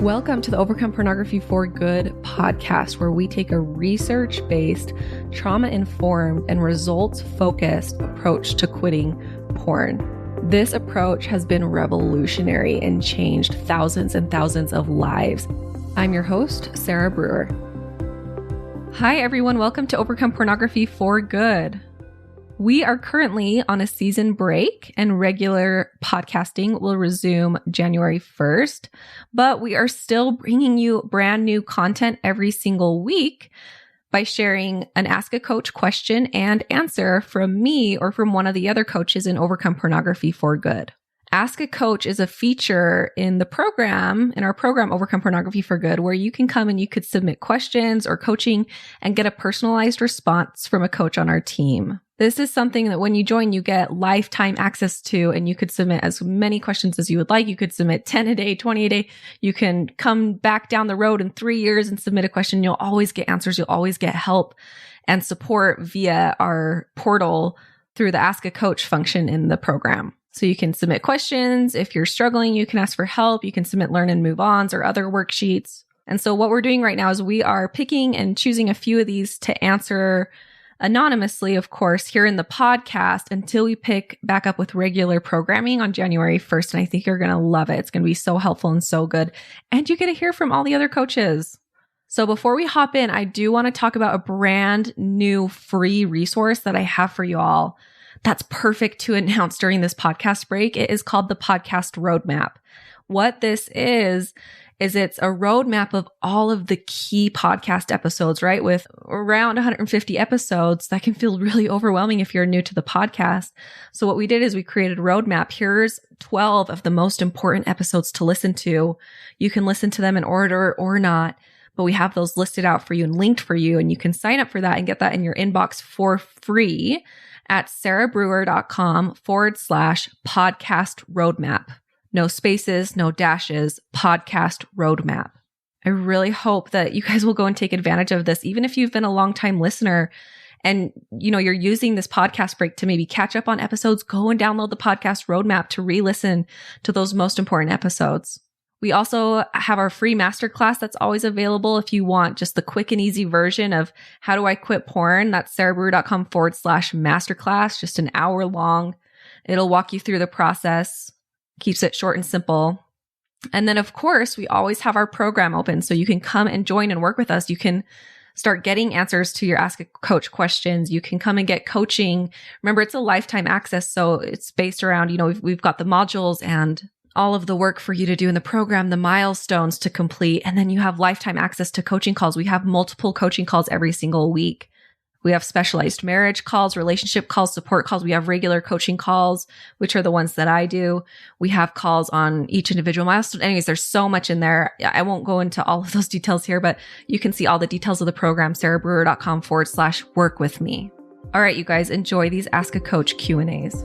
Welcome to the Overcome Pornography for Good podcast, where we take a research-based, trauma-informed, and results-focused approach to quitting porn. This approach has been revolutionary and changed thousands and thousands of lives. I'm your host, Sarah Brewer. Hi, everyone. Welcome to Overcome Pornography for Good. We are currently on a season break and regular podcasting will resume January 1st, but we are still bringing you brand new content every single week by sharing an Ask a Coach question and answer from me or from one of the other coaches in Overcome Pornography for Good. Ask a Coach is a feature in our program, Overcome Pornography for Good, where you can come and you could submit questions or coaching and get a personalized response from a coach on our team. This is something that when you join, you get lifetime access to, and you could submit as many questions as you would like. You could submit 10 a day, 20 a day. You can come back down the road in 3 years and submit a question. You'll always get answers. You'll always get help and support via our portal through the Ask a Coach function in the program. So you can submit questions. If you're struggling, you can ask for help. You can submit learn and move ons or other worksheets. And so what we're doing right now is we are picking and choosing a few of these to answer anonymously, of course, here in the podcast until we pick back up with regular programming on January 1st. And I think you're going to love it. It's going to be so helpful and so good. And you get to hear from all the other coaches. So before we hop in, I do want to talk about a brand new free resource that I have for you all that's perfect to announce during this podcast break. It is called the Podcast Roadmap. What this is it's a roadmap of all of the key podcast episodes, right? With around 150 episodes, that can feel really overwhelming if you're new to the podcast. So what we did is we created a roadmap. Here's 12 of the most important episodes to listen to. You can listen to them in order or not, but we have those listed out for you and linked for you. And you can sign up for that and get that in your inbox for free at sarahbrewer.com/podcast roadmap. No spaces, no dashes, podcast roadmap. I really hope that you guys will go and take advantage of this, even if you've been a long-time listener and you're using this podcast break to maybe catch up on episodes. Go and download the podcast roadmap to re-listen to those most important episodes. We also have our free masterclass that's always available if you want just the quick and easy version of how do I quit porn. That's sarahbrewer.com/masterclass, just an hour long. It'll walk you through the process. Keeps it short and simple. And then, of course, we always have our program open. So you can come and join and work with us. You can start getting answers to your Ask a Coach questions. You can come and get coaching. Remember, it's a lifetime access. So it's based around, we've got the modules and all of the work for you to do in the program, the milestones to complete. And then you have lifetime access to coaching calls. We have multiple coaching calls every single week. We have specialized marriage calls, relationship calls, support calls. We have regular coaching calls, which are the ones that I do. We have calls on each individual milestone. Anyways, there's so much in there. I won't go into all of those details here, but you can see all the details of the program, sarahbrewer.com/work with me. All right, you guys, enjoy these Ask a Coach Q&As.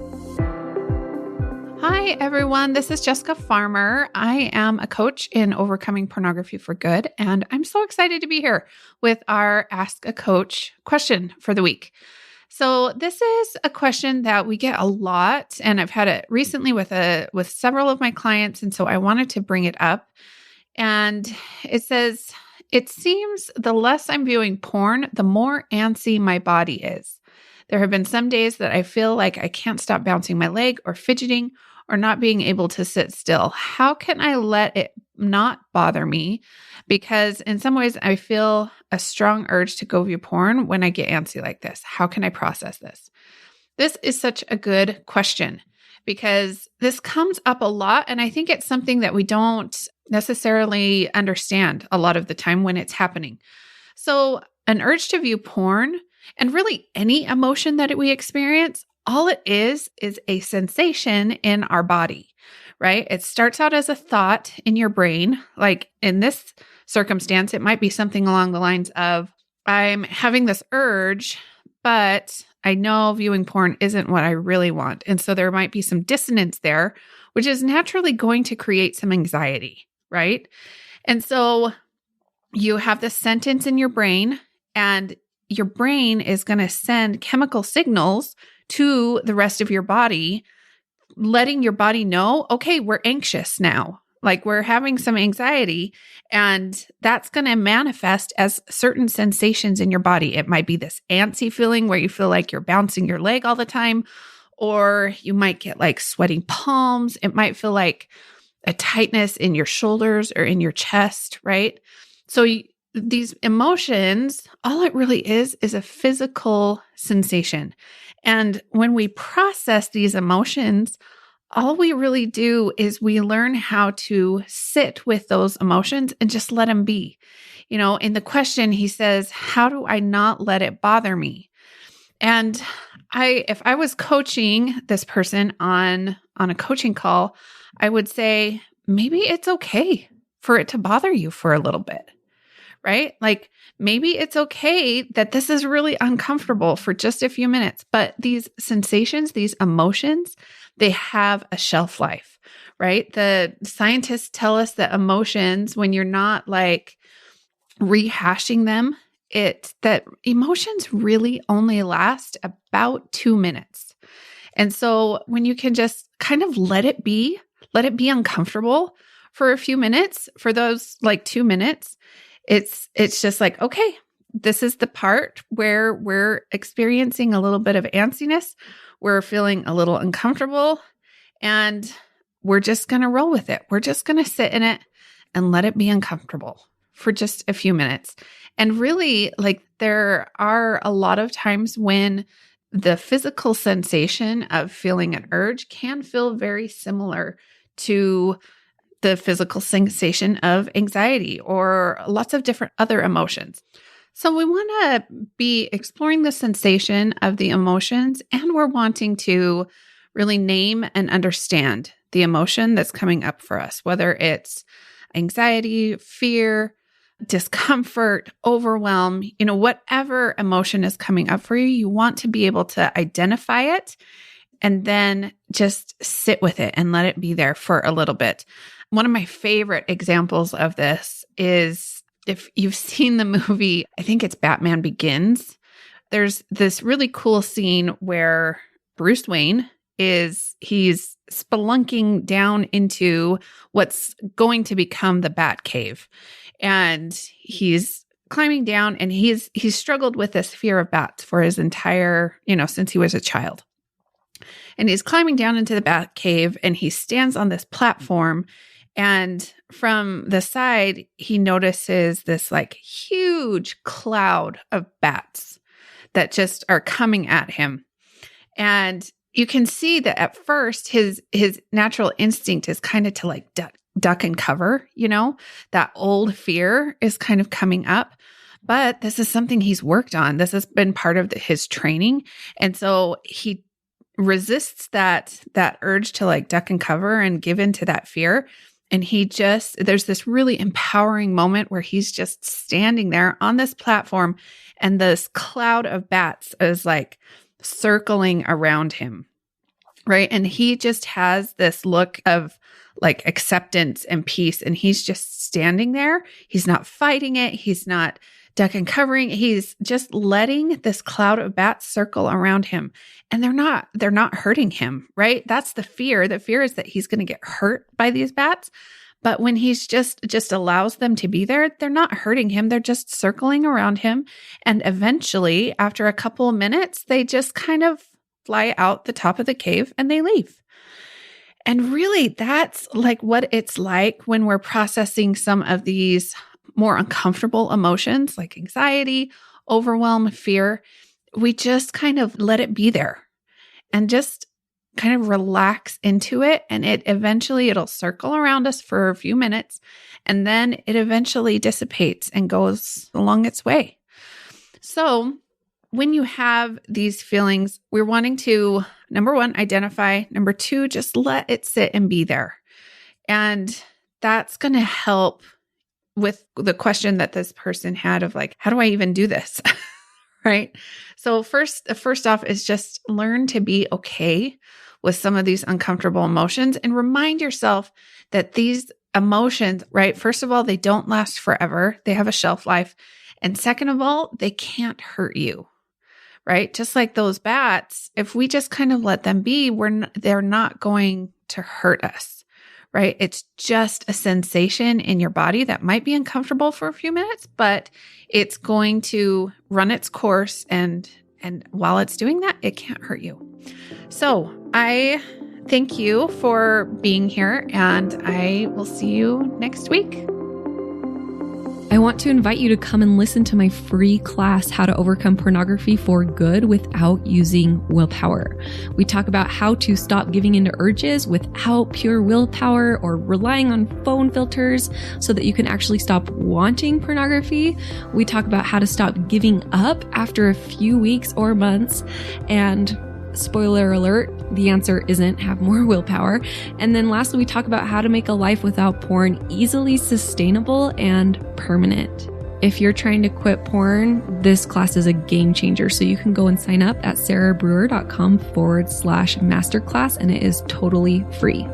Hi, everyone. This is Jessica Farmer. I am a coach in Overcoming Pornography for Good, and I'm so excited to be here with our Ask a Coach question for the week. So this is a question that we get a lot, and I've had it recently with several of my clients, and so I wanted to bring it up. And it says, it seems the less I'm viewing porn, the more antsy my body is. There have been some days that I feel like I can't stop bouncing my leg or fidgeting or not being able to sit still. How can I let it not bother me? Because in some ways I feel a strong urge to go view porn when I get antsy like this. How can I process this? This is such a good question because this comes up a lot. And I think it's something that we don't necessarily understand a lot of the time when it's happening. So an urge to view porn and really any emotion that we experience, all it is a sensation in our body, right? It starts out as a thought in your brain. Like in this circumstance, it might be something along the lines of, I'm having this urge, but I know viewing porn isn't what I really want. And so there might be some dissonance there, which is naturally going to create some anxiety, right? And so you have this sentence in your brain, and your brain is going to send chemical signals to the rest of your body, letting your body know, okay, we're anxious now. Like we're having some anxiety, and that's going to manifest as certain sensations in your body. It might be this antsy feeling where you feel like you're bouncing your leg all the time, or you might get like sweating palms. It might feel like a tightness in your shoulders or in your chest, right? So these emotions, all it really is a physical sensation. And when we process these emotions, all we really do is we learn how to sit with those emotions and just let them be. In the question, he says, how do I not let it bother me? And if I was coaching this person on a coaching call, I would say, maybe it's okay for it to bother you for a little bit, right? Like maybe it's okay that this is really uncomfortable for just a few minutes, but these sensations, these emotions, they have a shelf life, right? The scientists tell us that emotions, when you're not like rehashing them, that emotions really only last about 2 minutes. And so when you can just kind of let it be uncomfortable for a few minutes, for those like 2 minutes, it's just like, okay, this is the part where we're experiencing a little bit of antsiness. We're feeling a little uncomfortable, and we're just going to roll with it. We're just going to sit in it and let it be uncomfortable for just a few minutes. And really, like there are a lot of times when the physical sensation of feeling an urge can feel very similar to the physical sensation of anxiety or lots of different other emotions. So we want to be exploring the sensation of the emotions, and we're wanting to really name and understand the emotion that's coming up for us, whether it's anxiety, fear, discomfort, overwhelm, whatever emotion is coming up for you, you want to be able to identify it and then just sit with it and let it be there for a little bit. One of my favorite examples of this is if you've seen the movie, I think it's Batman Begins. There's this really cool scene where Bruce Wayne he's spelunking down into what's going to become the Batcave. And he's climbing down, and he's struggled with this fear of bats for his entire, since he was a child. And he's climbing down into the Batcave, and he stands on this platform, and from the side, he notices this like huge cloud of bats that just are coming at him. And you can see that at first his natural instinct is kind of to like duck and cover, that old fear is kind of coming up. But this is something he's worked on. This has been part of his training. And so he resists that urge to like duck and cover and give into that fear. And there's this really empowering moment where he's just standing there on this platform, and this cloud of bats is like circling around him, right? And he just has this look of like acceptance and peace, and he's just standing there. He's not fighting it. He's not duck and covering. He's just letting this cloud of bats circle around him, and they're not hurting him, right? That's the fear. The fear is that he's going to get hurt by these bats. But when he's just allows them to be there, they're not hurting him. They're just circling around him. And eventually, after a couple of minutes, they just kind of fly out the top of the cave and they leave. And really, that's like what it's like when we're processing some of these more uncomfortable emotions like anxiety, overwhelm, fear. We just kind of let it be there and just kind of relax into it. And it'll circle around us for a few minutes, and then it eventually dissipates and goes along its way. So when you have these feelings, we're wanting to, number one, identify. Number two, just let it sit and be there. And that's going to help with the question that this person had of like, how do I even do this? Right? So first off is just learn to be okay with some of these uncomfortable emotions, and remind yourself that these emotions, right? First of all, they don't last forever. They have a shelf life. And second of all, they can't hurt you, right? Just like those bats, if we just kind of let them be, they're not going to hurt us, right? It's just a sensation in your body that might be uncomfortable for a few minutes, but it's going to run its course. And while it's doing that, it can't hurt you. So I thank you for being here, and I will see you next week. I want to invite you to come and listen to my free class, How to Overcome Pornography for Good Without Using Willpower. We talk about how to stop giving into urges without pure willpower or relying on phone filters so that you can actually stop wanting pornography. We talk about how to stop giving up after a few weeks or months. And spoiler alert, the answer isn't have more willpower. And then lastly, we talk about how to make a life without porn easily sustainable and permanent. If you're trying to quit porn, this class is a game changer. So you can go and sign up at sarahbrewer.com/masterclass, and it is totally free.